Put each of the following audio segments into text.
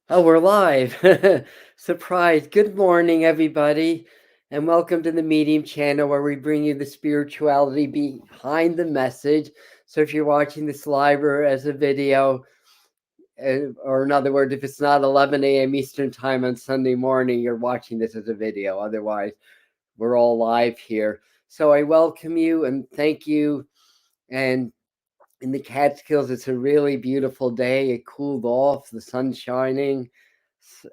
Oh, we're live. Surprise. Good morning, everybody, and welcome to the Medium channel where we bring you the spirituality behind the message. So if you're watching this live or as a video, or in other words, if it's not 11 a.m. Eastern time on Sunday morning, you're watching this as a video. Otherwise, we're all live here. So I welcome you and thank you. And in the Catskills, it's a really beautiful day. It cooled off, the sun's shining,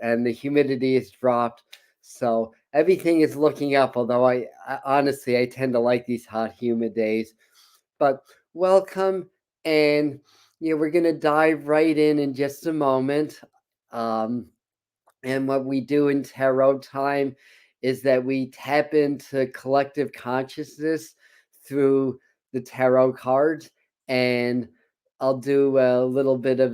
and the humidity has dropped. So everything is looking up, although I honestly, I tend to like these hot, humid days. But welcome, and we're going to dive right in just a moment. Um, and what we do in tarot time is that we tap into collective consciousness through the tarot cards. And I'll do a little bit of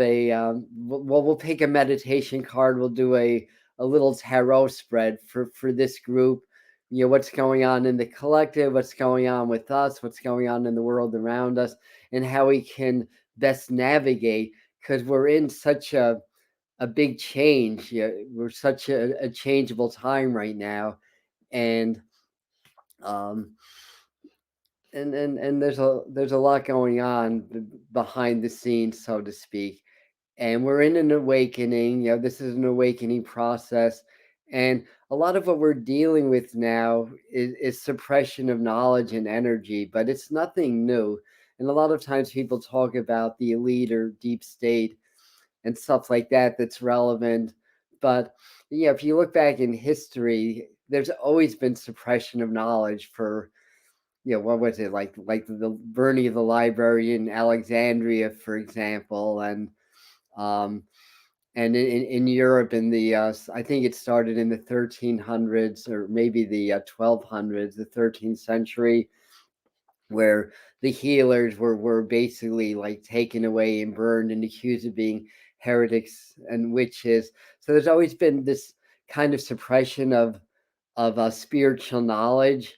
we'll take a meditation card. We'll do a little tarot spread for this group. What's going on in the collective, what's going on with us, what's going on in the world around us, and how we can best navigate, because we're in such a big change. Yeah, we're such a changeable time right now, and um, and there's a lot going on behind the scenes, so to speak. And we're in an awakening. This is an awakening process, and a lot of what we're dealing with now is suppression of knowledge and energy, but it's nothing new. And a lot of times people talk about the elite or deep state and stuff like that that's relevant. But if you look back in history, there's always been suppression of knowledge for, what was it, like the burning of the library in Alexandria, for example, um, and in Europe in the I think it started in the 1300s or maybe the 1200s, the 13th century, where the healers were basically like taken away and burned and accused of being heretics and witches. So there's always been this kind of suppression of spiritual knowledge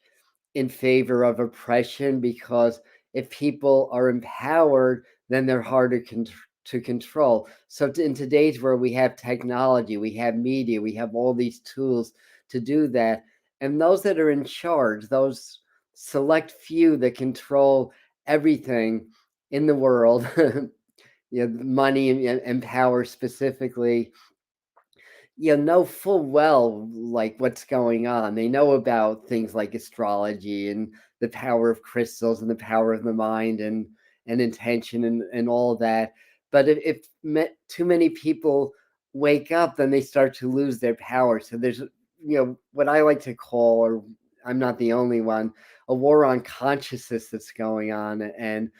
in favor of oppression, because if people are empowered, then they're harder to control. So in today's world, we have technology, we have media, we have all these tools to do that. And those that are in charge, those select few that control everything in the world, money and power specifically, know full well like what's going on. They know about things like astrology and the power of crystals and the power of the mind and intention and all that. But if too many people wake up, then they start to lose their power. So there's what I like to call, or I'm not the only one, a war on consciousness that's going on. And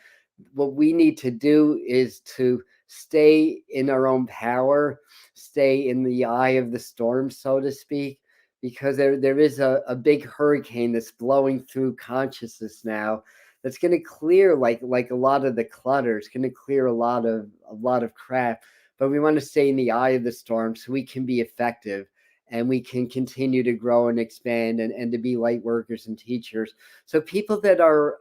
what we need to do is to stay in our own power, stay in the eye of the storm, so to speak, because there is a big hurricane that's blowing through consciousness now, that's going to clear like a lot of the clutter. It's going to clear a lot of crap, but we want to stay in the eye of the storm so we can be effective and we can continue to grow and expand and to be light workers and teachers. So people that are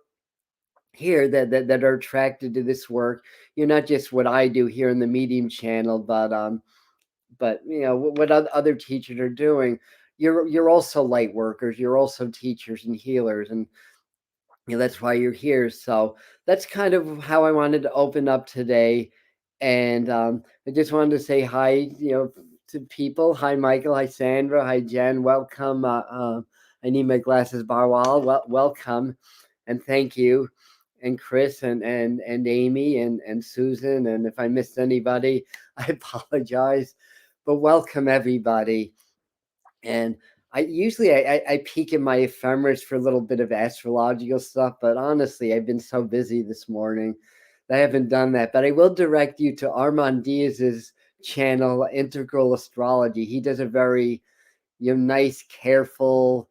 here that are attracted to this work, not just what I do here in the Medium channel, but what other teachers are doing. You're also light workers, you're also teachers and healers, and that's why you're here. So that's kind of how I wanted to open up today. And I just wanted to say hi, to people. Hi, Michael. Hi, Sandra. Hi, Jen. Welcome. I need my glasses, Barwal. Welcome, and thank you. And Chris and Amy and Susan. And if I missed anybody, I apologize. But welcome, everybody. And I peek in my ephemeris for a little bit of astrological stuff, but honestly, I've been so busy this morning that I haven't done that. But I will direct you to Armand Diaz's channel, Integral Astrology. He does a very nice, careful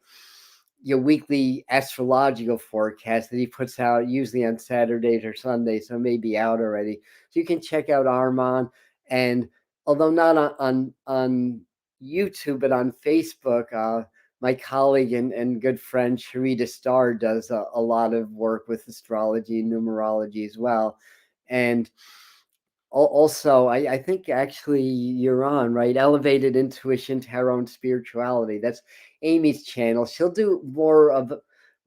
weekly astrological forecast that he puts out usually on Saturdays or Sundays, so it may be out already. So you can check out Armand. And although not on YouTube, but on Facebook, my colleague and good friend Sharita Starr does a lot of work with astrology and numerology as well. And Also, I think actually you're on, right? Elevated intuition, tarot, and spirituality. That's Amy's channel. She'll do more of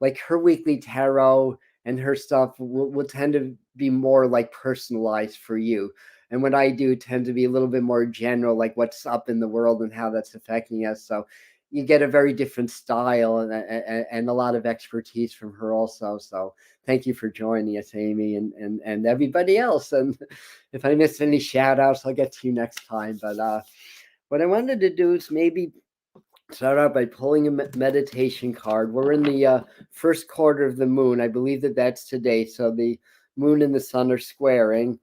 like her weekly tarot, and her stuff will tend to be more like personalized for you. And what I do tend to be a little bit more general, like what's up in the world and how that's affecting us. So you get a very different style and a lot of expertise from her also. So thank you for joining us, Amy, and everybody else. And if I missed any shout outs, I'll get to you next time. But what I wanted to do is maybe start out by pulling a meditation card. We're in the first quarter of the moon. I believe that that's today. So the moon and the sun are squaring.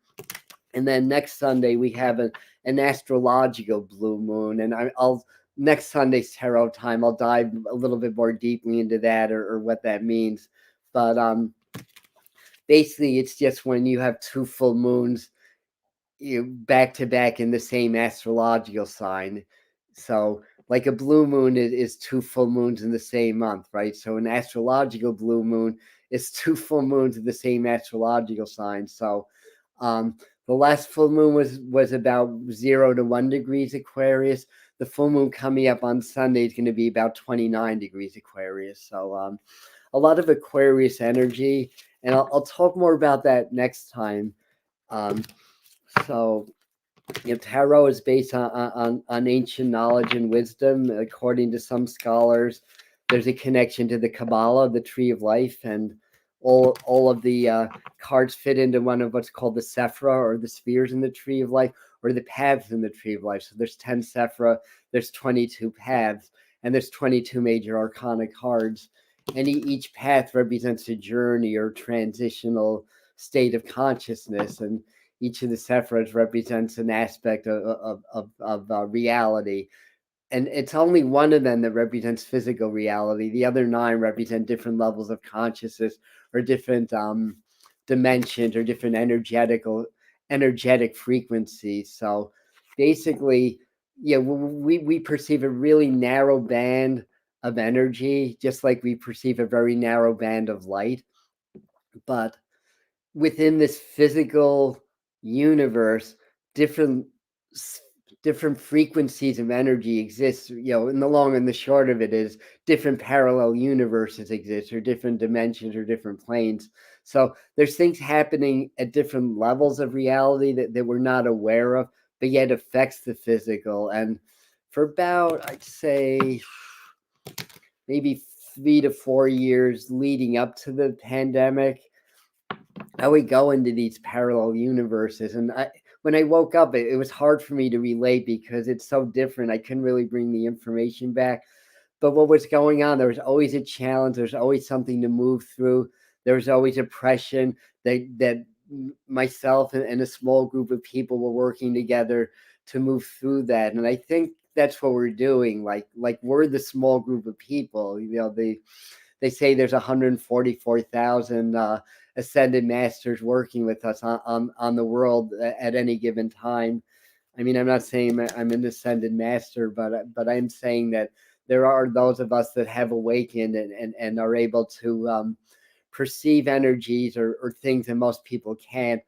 And then next Sunday, we have an astrological blue moon. And I'll next Sunday's tarot time, I'll dive a little bit more deeply into that or what that means. But basically, it's just when you have two full moons back to back in the same astrological sign. So, like a blue moon is two full moons in the same month, right? So, an astrological blue moon is two full moons in the same astrological sign. So, the last full moon was about 0 to 1 degrees Aquarius. The full moon coming up on Sunday is going to be about 29 degrees Aquarius. So, a lot of Aquarius energy, and I'll talk more about that next time. Um, so, tarot is based on ancient knowledge and wisdom. According to some scholars, there's a connection to the Kabbalah, the tree of life, and all of the cards fit into one of what's called the Sephra, or the spheres in the tree of life, or the paths in the tree of life. So there's 10 Sephra, there's 22 paths, and there's 22 major arcana cards. And each path represents a journey or transitional state of consciousness. And each of the Sephiras represents an aspect of reality. And it's only one of them that represents physical reality. The other 9 represent different levels of consciousness or different dimensions or different energetic frequencies. So basically, yeah, we perceive a really narrow band of energy, just like we perceive a very narrow band of light. But within this physical universe, different different frequencies of energy exist. And the long and the short of it is different parallel universes exist, or different dimensions, or different planes. So there's things happening at different levels of reality that we're not aware of, but yet affects the physical. And for about, I'd say, maybe 3 to 4 years leading up to the pandemic, I would go into these parallel universes. And when I woke up, it was hard for me to relate because it's so different. I couldn't really bring the information back. But what was going on, there was always a challenge. There's always something to move through. There was always oppression that myself and a small group of people were working together to move through that. And I think that's what we're doing. Like we're the small group of people. They say there's 144,000 ascended masters working with us on the world at any given time. I mean, I'm not saying I'm an ascended master, but I'm saying that there are those of us that have awakened and are able to perceive energies or things that most people can't.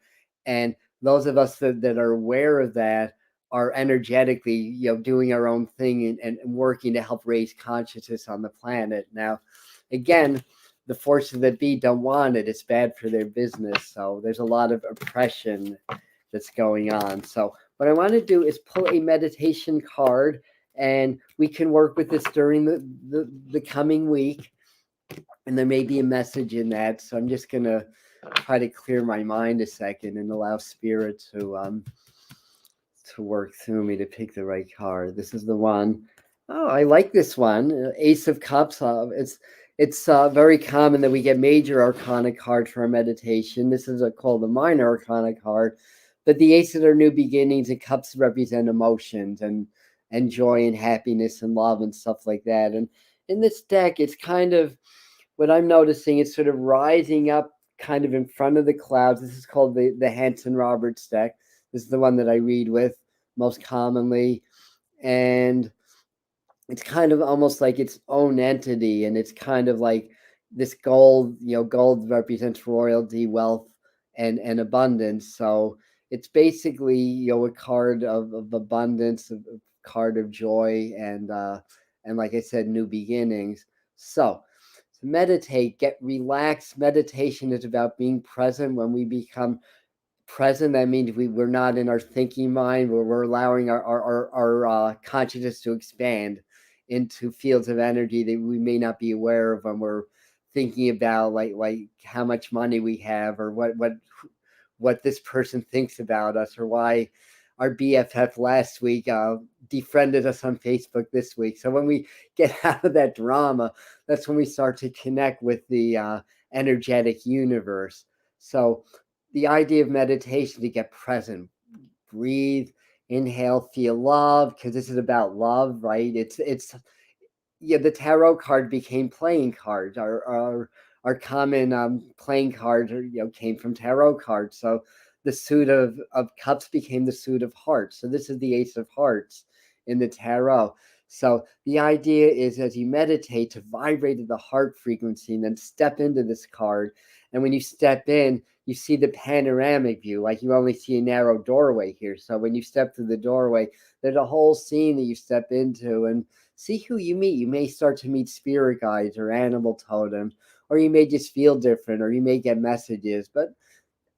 And those of us that are aware of that are energetically, doing our own thing and working to help raise consciousness on the planet. Now, again, the forces that be don't want it. It's bad for their business. So there's a lot of oppression that's going on. So what I want to do is pull a meditation card, and we can work with this during the coming week. And there may be a message in that. So I'm just going to try to clear my mind a second and allow spirit to work through me to pick the right card. This is the one. Oh, I like this one. Ace of Cups. It's very common that we get major arcana cards for our meditation. This is called the minor arcana card. But the aces are new beginnings, and cups represent emotions and joy and happiness and love and stuff like that. And in this deck, it's kind of what I'm noticing. It's sort of rising up kind of in front of the clouds. This is called the Hanson Roberts deck. This is the one that I read with most commonly. And it's kind of almost like its own entity. And it's kind of like this gold, gold represents royalty, wealth, and abundance. So it's basically, a card of abundance, a card of joy, and like I said, new beginnings. So meditate, get relaxed. Meditation is about being present. When we become present, that means we're not in our thinking mind, where we're allowing our consciousness to expand into fields of energy that we may not be aware of when we're thinking about, like how much money we have, or what this person thinks about us, or why our BFF last week defriended us on Facebook this week. So when we get out of that drama, that's when we start to connect with the energetic universe. So the idea of meditation, to get present, breathe, inhale, feel love, because this is about love, right? It's Yeah, the tarot card became playing cards. Our common playing cards came from tarot cards. So the suit of cups became the suit of hearts. So this is the ace of hearts in the tarot. So the idea is, as you meditate, to vibrate at the heart frequency and then step into this card. And when you step in, you see the panoramic view, like you only see a narrow doorway here. So when you step through the doorway, there's a whole scene that you step into, and see who you meet. You may start to meet spirit guides or animal totems, or you may just feel different, or you may get messages.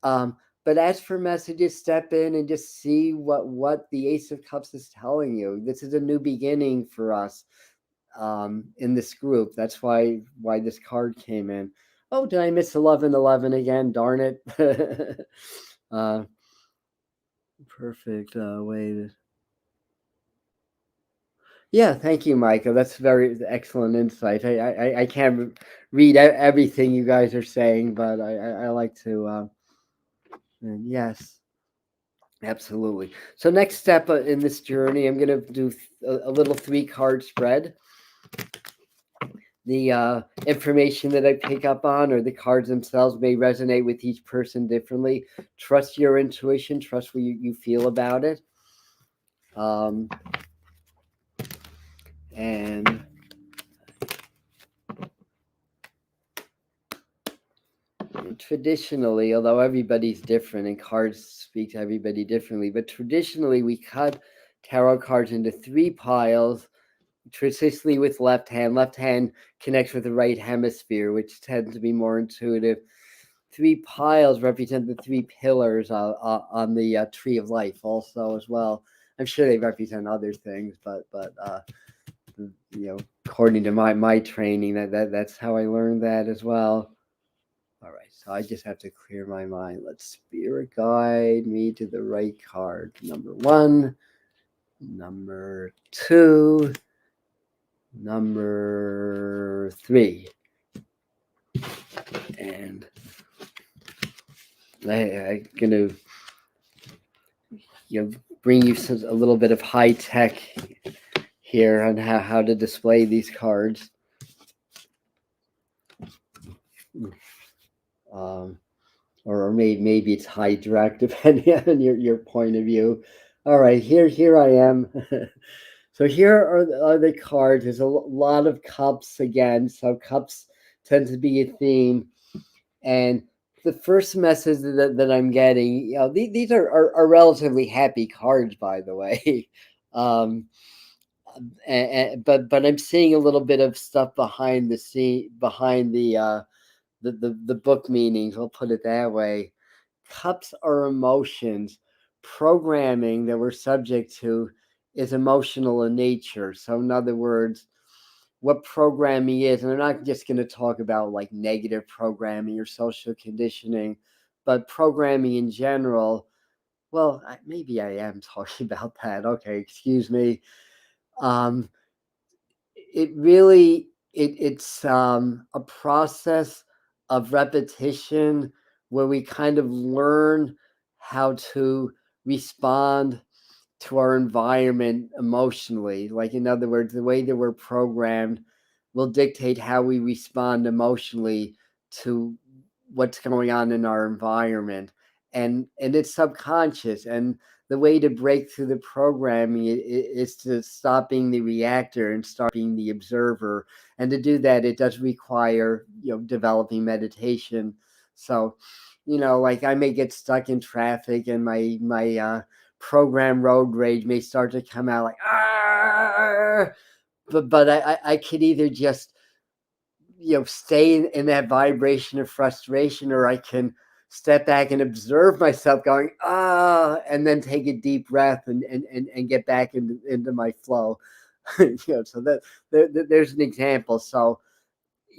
Um, but as for messages, step in and just see what the Ace of Cups is telling you. This is a new beginning for us in this group. That's why this card came in. Oh, did I miss 1111 again? Darn it. uh, Perfect. Wait. Yeah, thank you, Michael. That's very excellent insight. I can't read everything you guys are saying, but I like to. And yes, absolutely. So next step in this journey, I'm going to do a little 3-card spread. The information that I pick up on, or the cards themselves, may resonate with each person differently. Trust your intuition. Trust what you feel about it. And traditionally, although everybody's different and cards speak to everybody differently, but traditionally we cut tarot cards into 3 piles, traditionally with left hand. Left hand connects with the right hemisphere, which tends to be more intuitive. 3 piles represent the 3 pillars on the tree of life, also as well. I'm sure they represent other things, but according to my training, that's how I learned that as well. All right, so I just have to clear my mind. Let spirit guide me to the right card. Number 1, number 2, number 3. And I'm going to bring you a little bit of high tech here on how to display these cards. Or maybe it's high direct, depending on your point of view. All right, here I am. So here are the cards. There's a lot of cups again. So cups tend to be a theme. And the first message that I'm getting, these are relatively happy cards, by the way. But I'm seeing a little bit of stuff behind the scene, behind the book meanings. I'll put it that way. Cups are emotions. Programming that we're subject to is emotional in nature. So in other words, what programming is, and I'm not just going to talk about like negative programming or social conditioning, but programming in general. Well, maybe I am talking about that. Okay, excuse me. It really it's a process of repetition, where we kind of learn how to respond to our environment emotionally. Like, in other words, the way that we're programmed will dictate how we respond emotionally to what's going on in our environment. And it's subconscious, and the way to break through the programming is to stop being the reactor and start being the observer. And to do that, it does require developing meditation. So like I may get stuck in traffic and my program road rage may start to come out like, ah, but I could either just stay in that vibration of frustration, or I can step back and observe myself going and then take a deep breath and get back into my flow. So there's an example. So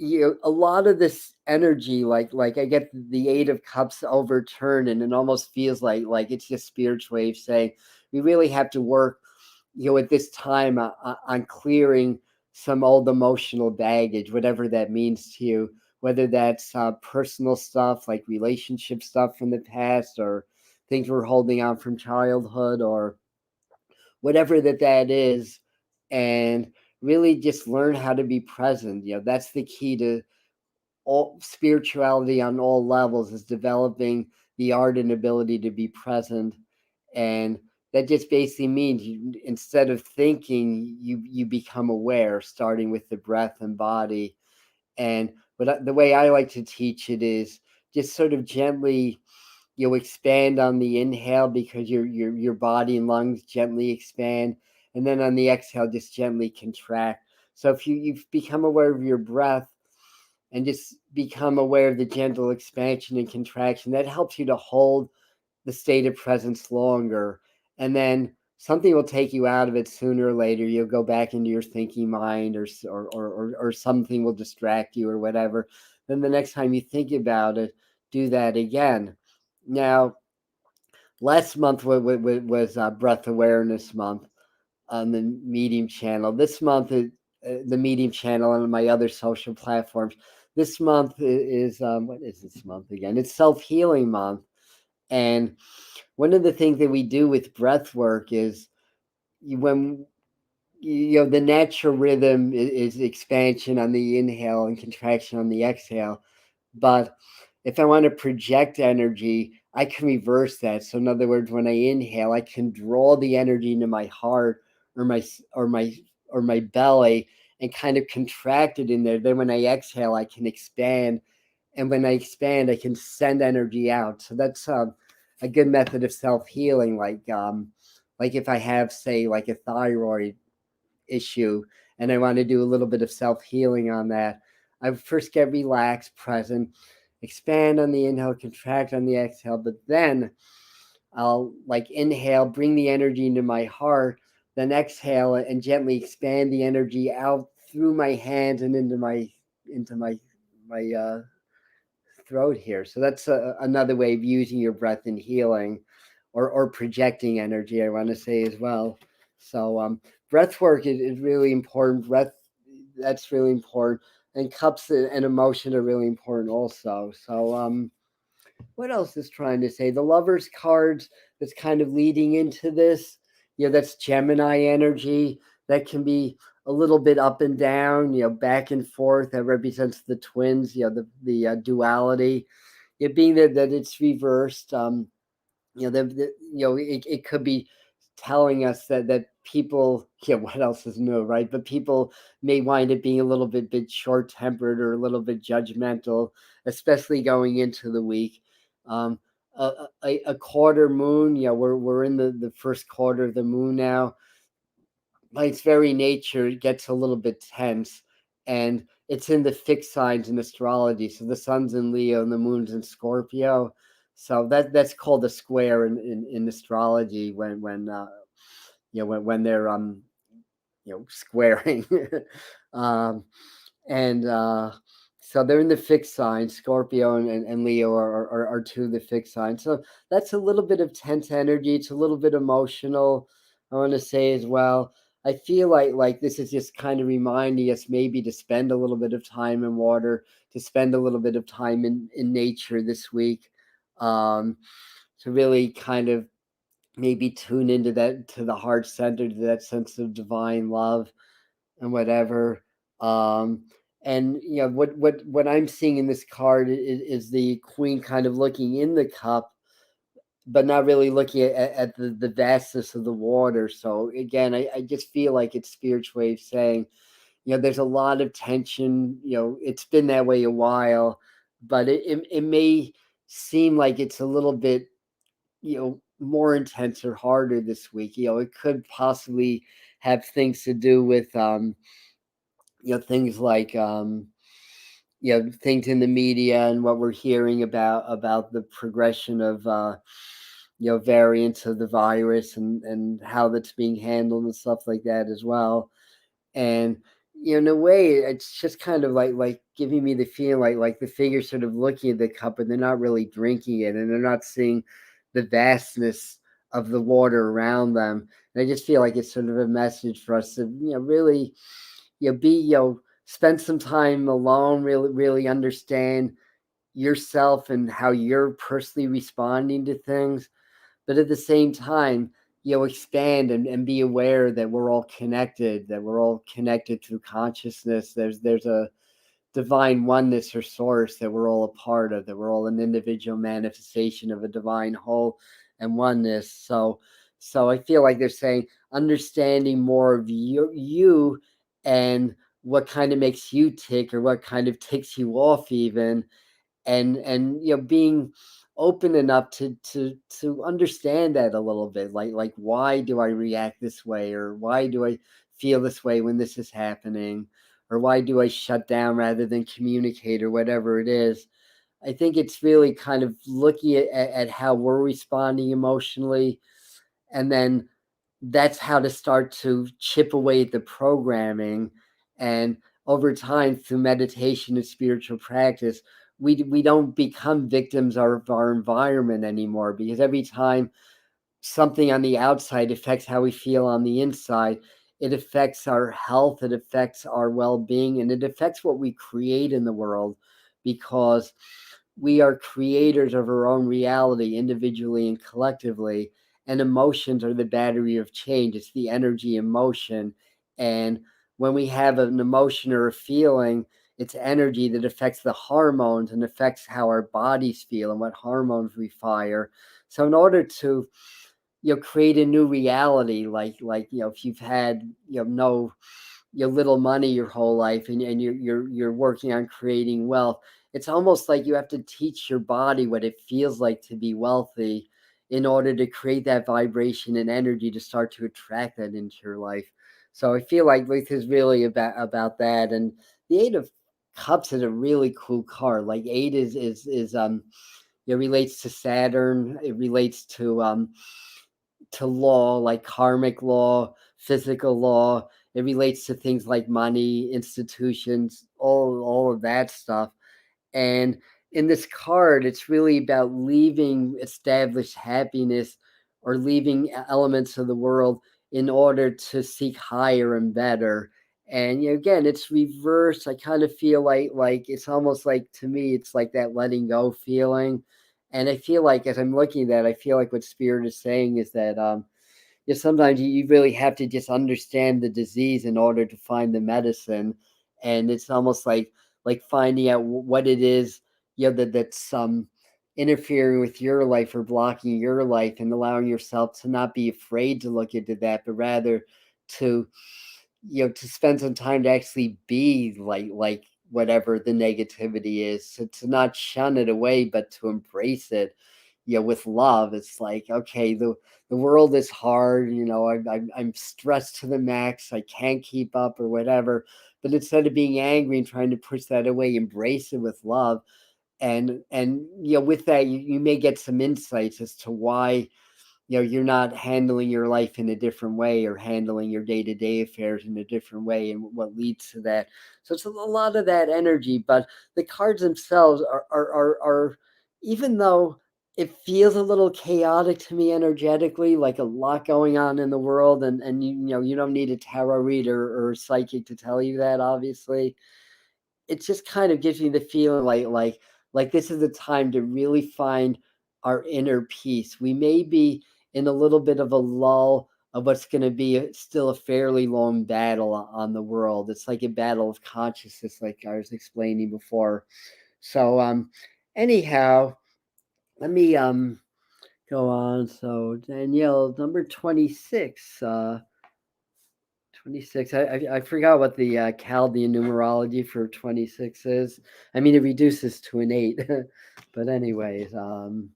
a lot of this energy, like I get the Eight of Cups overturned, and it almost feels like it's just spiritual wave saying we really have to work at this time on clearing some old emotional baggage, whatever that means to you, whether that's personal stuff like relationship stuff from the past, or things we're holding on from childhood, or whatever that is. And really just learn how to be present. That's the key to all spirituality on all levels, is developing the art and ability to be present. And that just basically means instead of thinking, you become aware, starting with the breath and body. And the way I like to teach it is just sort of gently expand on the inhale, because your body and lungs gently expand, and then on the exhale just gently contract. So if you've become aware of your breath and just become aware of the gentle expansion and contraction, that helps you to hold the state of presence longer. And then something will take you out of it sooner or later. You'll go back into your thinking mind, or something will distract you or whatever. Then the next time you think about it, do that again. Now, last month was Breath Awareness Month on the Medium channel. This month, the Medium channel and my other social platforms. This month is what is this month again? It's Self-Healing Month. And one of the things that we do with breath work is when the natural rhythm is expansion on the inhale and contraction on the exhale. But if I want to project energy, I can reverse that. So in other words, when I inhale, I can draw the energy into my heart, or my belly, and kind of contract it in there. Then when I exhale, I can expand, and when I expand, I can send energy out. So that's a good method of self-healing. Like if I have, say, like a thyroid issue, and I want to do a little bit of self-healing on that, I first get relaxed, present, expand on the inhale, contract on the exhale, but then I'll like inhale, bring the energy into my heart, then exhale and gently expand the energy out through my hands and into my throat here. So that's another way of using your breath in healing, or projecting energy, I want to say as well. So breath work is really important. Breath, that's really important. And cups and emotion are really important also. So what else is trying to say? The Lovers cards that's kind of leading into this. That's Gemini energy. That can be a little bit up and down, back and forth. That represents the twins, the duality. It being that it's reversed. It could be telling us that people, what else is new, right? But people may wind up being a little bit short tempered, or a little bit judgmental, especially going into the week. Um, a quarter moon, we're in the first quarter of the moon now. By its very nature, it gets a little bit tense, and it's in the fixed signs in astrology. So the sun's in Leo and the moon's in Scorpio. So that's called a square in astrology, when they're squaring. um, and so they're in the fixed signs. Scorpio and Leo are two of the fixed signs. So that's a little bit of tense energy. It's a little bit emotional, I want to say as well. I feel like this is just kind of reminding us maybe to spend a little bit of time in water, to spend a little bit of time in nature this week, to really kind of maybe tune into that, to the heart center, to that sense of divine love and whatever. Um, and what I'm seeing in this card is the queen kind of looking in the cup, but not really looking at the vastness of the water. So again, I just feel like it's spiritual wave saying, there's a lot of tension. It's been that way a while, but it may seem like it's a little bit, more intense or harder this week. It could possibly have things to do with, things like, things in the media and what we're hearing about the progression of, variants of the virus, and how that's being handled and stuff like that as well. And in a way, it's just kind of like giving me the feeling like the figure's sort of looking at the cup, and they're not really drinking it, and they're not seeing the vastness of the water around them. And I just feel like it's sort of a message for us to, really, be, spend some time alone, really understand yourself and how you're personally responding to things. But at the same time, expand and be aware that we're all connected, through consciousness. There's a divine oneness or source that we're all a part of, that we're all an individual manifestation of a divine whole and oneness. So I feel like they're saying understanding more of you and what kind of makes you tick, or what kind of ticks you off even, and being open enough to understand that a little bit, like why do I react this way, or why do I feel this way when this is happening, or why do I shut down rather than communicate, or whatever it is. I think it's really kind of looking at how we're responding emotionally, and then that's how to start to chip away at the programming. And over time, through meditation and spiritual practice, we don't become victims of our environment anymore, because every time something on the outside affects how we feel on the inside, it affects our health, it affects our well-being, and it affects what we create in the world, because we are creators of our own reality, individually and collectively. And emotions are the battery of change. It's the energy in motion. And when we have an emotion or a feeling, it's energy that affects the hormones and affects how our bodies feel and what hormones we fire. So in order to, create a new reality, like if you've had, no, little money your whole life, and you're working on creating wealth, it's almost like you have to teach your body what it feels like to be wealthy, in order to create that vibration and energy to start to attract that into your life. So I feel like this is really about that. And the Eight of Cups is a really cool card. Like eight is it relates to Saturn. It relates to law, like karmic law, physical law. It relates to things like money, institutions, all of that stuff. And in this card, it's really about leaving established happiness, or leaving elements of the world in order to seek higher and better. And again, it's reverse. I kind of feel like it's almost like, to me, it's like that letting go feeling. And I feel like, as I'm looking at that, I feel like what Spirit is saying is that, sometimes you really have to just understand the disease in order to find the medicine. And it's almost like finding out what it is, that's interfering with your life, or blocking your life, and allowing yourself to not be afraid to look into that, but rather to, to spend some time to actually be like whatever the negativity is, to not shun it away, but to embrace it, with love. It's like, okay, the world is hard, I'm stressed to the max, I can't keep up, or whatever. But instead of being angry and trying to push that away, embrace it with love. And with that, you may get some insights as to why, you're not handling your life in a different way, or handling your day-to-day affairs in a different way, and what leads to that. So it's a lot of that energy. But the cards themselves are, even though it feels a little chaotic to me energetically, like a lot going on in the world, and you don't need a tarot reader or a psychic to tell you that, obviously. It just kind of gives me the feeling like this is the time to really find our inner peace. We may be in a little bit of a lull of what's going to be still a fairly long battle on the world. It's like a battle of consciousness, like I was explaining before. So anyhow, let me go on. So Danielle, number 26. 26. I forgot what the Chaldean numerology for 26 is. I mean, it reduces to an 8. But anyways, so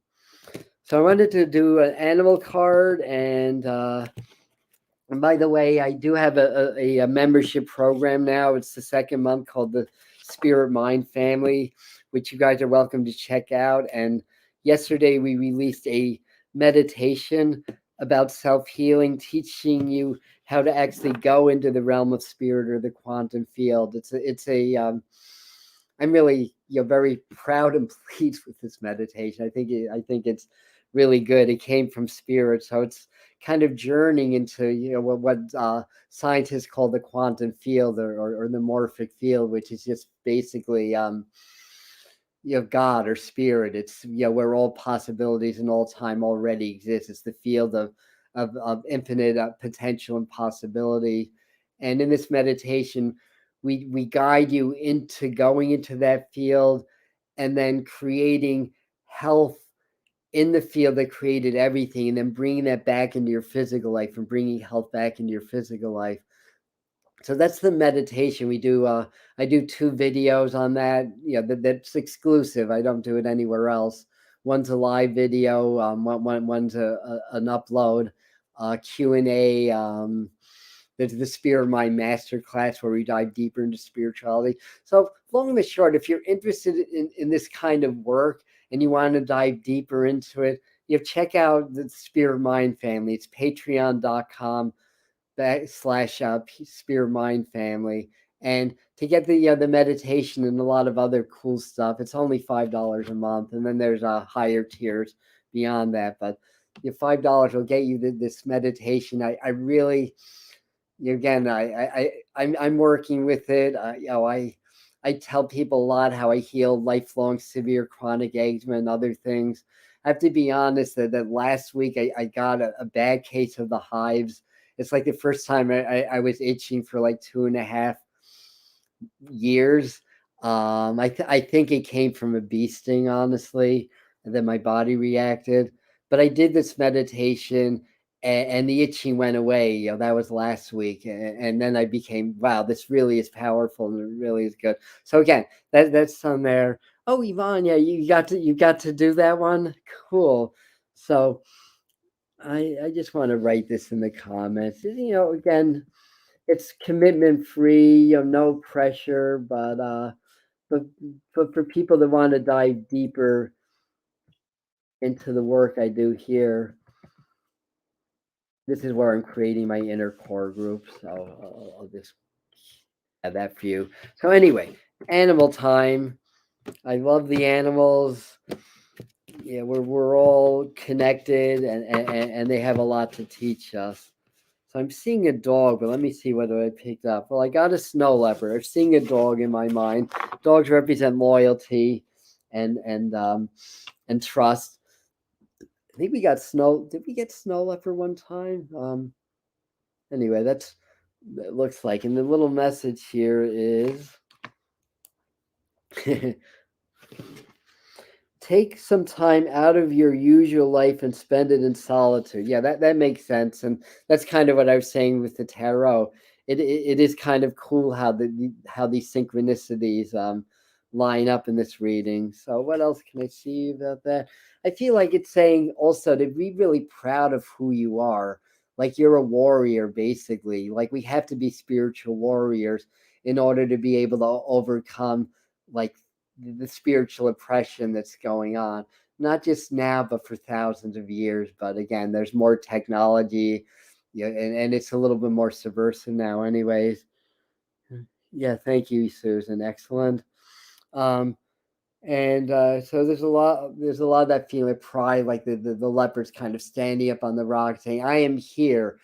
I wanted to do an animal card, and by the way, I do have a membership program now. It's the second month, called the Spirit Mind Family, which you guys are welcome to check out. And yesterday we released a meditation about self-healing, teaching you how to actually go into the realm of spirit or the quantum field. I'm really, very proud and pleased with this meditation. I think it's really good. It came from spirit, so it's kind of journeying into, what scientists call the quantum field, or the morphic field, which is just basically God or spirit. It's, where all possibilities and all time already exist. It's the field of infinite potential and possibility. And in this meditation, we guide you into going into that field, and then creating health in the field that created everything, and then bringing that back into your physical life, and bringing health back into your physical life. So that's the meditation we do. I do 2 videos on that. That's exclusive. I don't do it anywhere else. One's a live video. One's an upload. Q&A. There's the Spirit Mind Masterclass, where we dive deeper into spirituality. So long and short, if you're interested in this kind of work and you want to dive deeper into it, check out the Spirit Mind Family. It's patreon.com/, Spirit Mind Family. And to get the meditation and a lot of other cool stuff, it's only $5 a month. And then there's higher tiers beyond that. But your $5 will get you this meditation. I really, again, I'm working with it. I tell people a lot how I heal lifelong severe chronic eczema and other things. I have to be honest that last week I got a bad case of the hives. It's like the first time I was itching for like 2.5 years. I think it came from a bee sting, honestly, and then my body reacted. But I did this meditation, and the itching went away. That was last week, and then I became, wow, this really is powerful, and it really is good. So again, that's on there. Oh, Yvonne, yeah, you got to do that one. Cool. So I just want to write this in the comments. Again, it's commitment free, no pressure, but for people that want to dive deeper into the work I do here, this is where I'm creating my inner core group. So I'll just have that for you. So anyway, animal time. I love the animals. Yeah, we're all connected, and they have a lot to teach us. So I'm seeing a dog, but let me see what I picked up. Well, I got a snow leopard. I'm seeing a dog in my mind. Dogs represent loyalty and trust. I think we got snow. Did we get snow leopard one time? Anyway, that looks like. And the little message here is take some time out of your usual life and spend it in solitude. Yeah, that makes sense. And that's kind of what I was saying with the tarot. It is kind of cool how these synchronicities line up in this reading. So what else can I see about that? I feel like it's saying also to be really proud of who you are. Like you're a warrior, basically. Like we have to be spiritual warriors in order to be able to overcome like the spiritual oppression that's going on, not just now, but for thousands of years. But again, there's more technology, and it's a little bit more subversive now, anyways. Yeah, thank you, Susan. Excellent. Um, and so there's a lot of that feeling of pride, like the leopard's kind of standing up on the rock saying, I am here.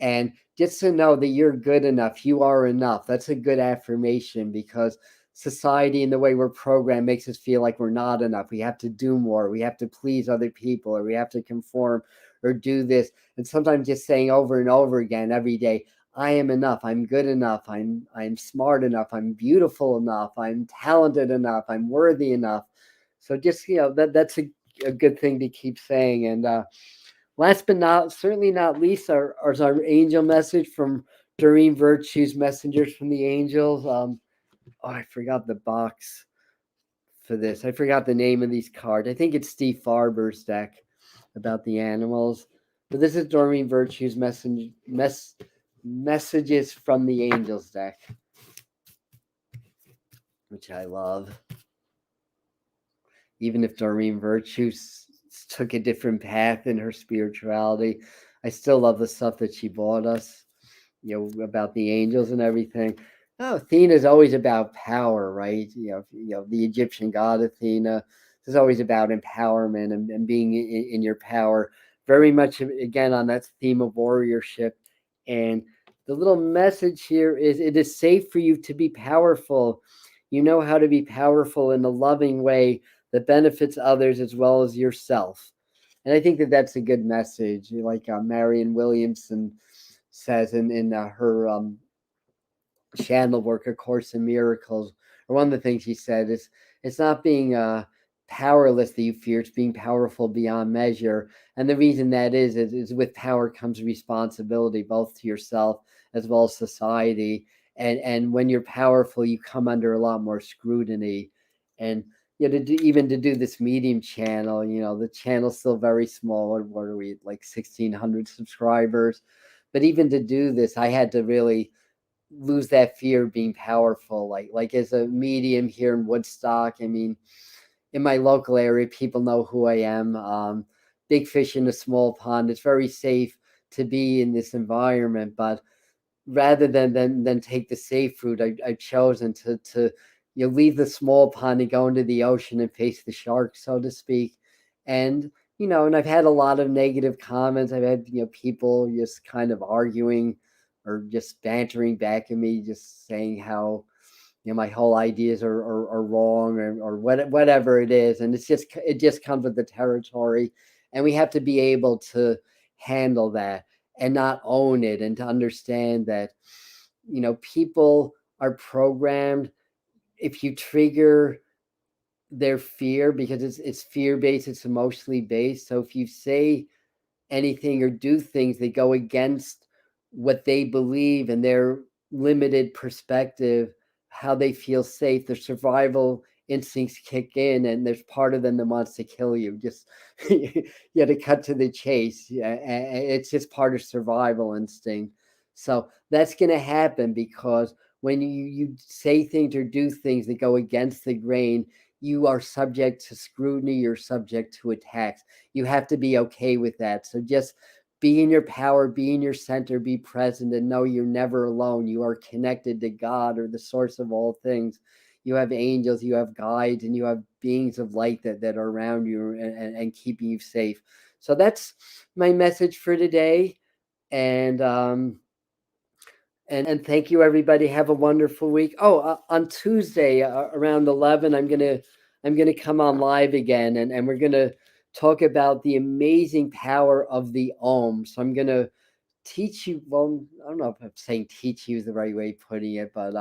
And just to know that you're good enough, you are enough. That's a good affirmation, because society and the way we're programmed makes us feel like we're not enough. We have to do more. We have to please other people, or we have to conform or do this. And sometimes just saying over and over again every day, I am enough. I'm good enough. I'm smart enough. I'm beautiful enough. I'm talented enough. I'm worthy enough. So just, that's a good thing to keep saying. And last but certainly not least, our angel message from Doreen Virtue's Messengers from the Angels. Oh, I forgot the box for this. I forgot the name of these cards. I think it's Steve Farber's deck about the animals. But this is Doreen Virtue's Messages from the Angels deck, which I love. Even if Doreen Virtue took a different path in her spirituality, I still love the stuff that she bought us, about the angels and everything. Oh, Athena is always about power, right? The Egyptian god Athena is always about empowerment and being in your power. Very much, again, on that theme of warriorship. And the little message here is it is safe for you to be powerful. You know how to be powerful in a loving way that benefits others as well as yourself. And I think that that's a good message. Like Marianne Williamson says in her channel work, A Course in Miracles, or one of the things she said is it's not being powerless that you fear, it's being powerful beyond measure. And the reason that is with power comes responsibility, both to yourself as well as society. And when you're powerful, you come under a lot more scrutiny. And even to do this medium channel, the channel's still very small. What are we, like 1,600 subscribers? But even to do this, I had to really lose that fear of being powerful. Like as a medium here in Woodstock, I mean, in my local area, people know who I am. Big fish in a small pond. It's very safe to be in this environment, but rather than take the safe route, I've chosen to leave the small pond and go into the ocean and face the sharks, so to speak. And and I've had a lot of negative comments. I've had people just kind of arguing or just bantering back at me, just saying how my whole ideas are wrong, or whatever it is. And it just comes with the territory, and we have to be able to handle that and not own it, and to understand that people are programmed. If you trigger their fear, because it's fear based, it's emotionally based. So if you say anything or do things that go against what they believe and their limited perspective, how they feel safe, their survival instincts kick in, and there's part of them that wants to kill you. Just you got to cut to the chase. Yeah, it's just part of survival instinct. So that's going to happen, because when you say things or do things that go against the grain, you are subject to scrutiny, you're subject to attacks. You have to be okay with that. So just be in your power, be in your center, be present, and know you're never alone. You are connected to God, or the source of all things. You have angels, you have guides, and you have beings of light that are around you and keeping you safe. So that's my message for today. And thank you, everybody. Have a wonderful week. Oh, on Tuesday around 11, I'm gonna come on live again, and we're gonna talk about the amazing power of the Om. So I'm gonna teach you. Well, I don't know if I'm saying teach you is the right way of putting it, but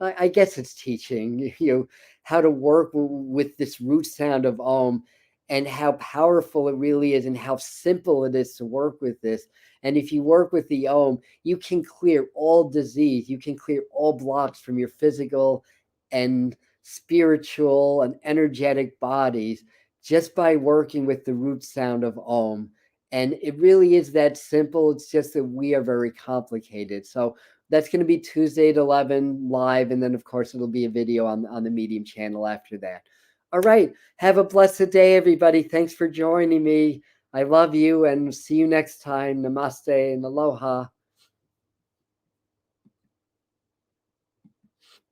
I guess it's teaching you how to work with this root sound of Om, and how powerful it really is, and how simple it is to work with this. And if you work with the Om, you can clear all disease. You can clear all blocks from your physical and spiritual and energetic bodies, just by working with the root sound of Om. And it really is that simple. It's just that we are very complicated. So that's going to be Tuesday at 11 live. And then, of course, it'll be a video on the Medium channel after that. All right. Have a blessed day, everybody. Thanks for joining me. I love you, and see you next time. Namaste and aloha.